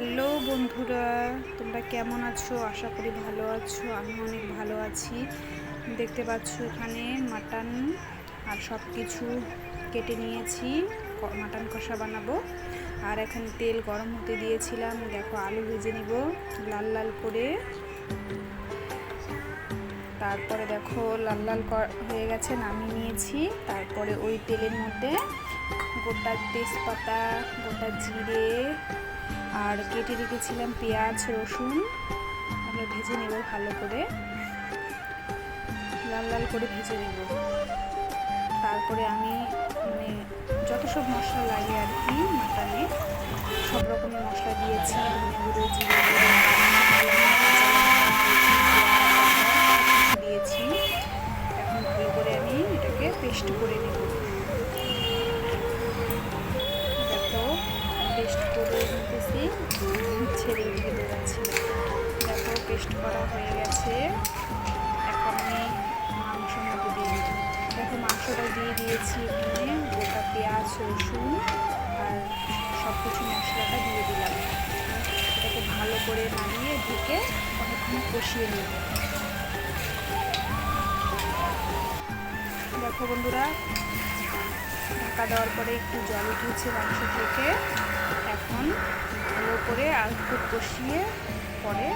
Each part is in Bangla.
হ্যালো বন্ধুরা, তোমরা কেমন আছো? আশা করি ভালো আছো। আমি অনেক ভালো আছি। দেখতে পাচ্ছ এখানে মাটন আর সব কিছু কেটে নিয়েছি, মাটন কষা বানাবো। আর এখানে তেল গরম হতে দিয়েছিলাম। দেখো আলু ভেজে নিব লাল লাল করে। তারপরে দেখো লাল লাল হয়ে গেছে, নামিয়ে নিয়েছি। তারপরে ওই তেলের মধ্যে গোটা তেজপাতা, গোটা জিরে আর কেটে রেখেছিলাম পেঁয়াজ, রসুন, ওগুলো ভেজে নেব ভালো করে, লাল লাল করে ভেজে নেব। তারপরে আমি যত সব মশলা লাগে আর কি মাটনে, সব রকমের মশলা দিয়েছি, ধনে গুঁড়ো, জিরে গুঁড়ো, দিয়েছি। এখন ভালো করে আমি এটাকে পেস্ট করে নেব। দেখো পেস্ট করে নিতেছি, ছেড়ে দিকে বেরোচ্ছি। দেখো পেস্ট করা হয়ে গেছে। এখন আমি মাংসের মধ্যে দিয়ে দিই। দেখো মাংসটা দিয়ে দিয়েছি, এখানে গোটা পেঁয়াজ, রসুন আর সব কিছু মশলাটা দিয়ে দিলাম। এটাকে ভালো করে নাড়িয়ে ঢেকে অনেকক্ষণ কষিয়ে নেব। দেখো বন্ধুরা, ঢাকা দেওয়ার পরে একটু জল উঠেছে মাংস থেকে। এখন ভালো করে আর একটু কষিয়ে পরে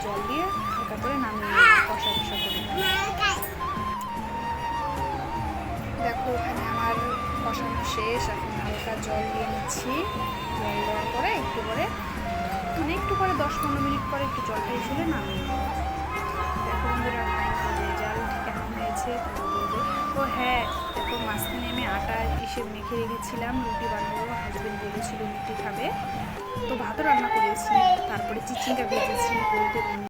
জল দিয়ে হালকা করে নামিয়ে কষা কষা করে। দেখো এখানে আমার কষানো শেষ। এখন হালকা জল দিয়ে নিচ্ছি। জল দেওয়ার পরে একটু পরে 10-15 মিনিট পরে একটু জলটা এসে নামিয়ে নেব। দেখো বন্ধুরা রেজাল্ট কেমন হয়েছে বলবে। ও হ্যাঁ, দেখো মাঝখানে আমি আটা মেখে রেখেছিলাম, রুটি বানাবো। হাজবেন্ড বলেছিল রুটি খাবে, তো ভাতও রান্না করেছি। তারপরে চিচিঙ্গা ভেজেছি বলতে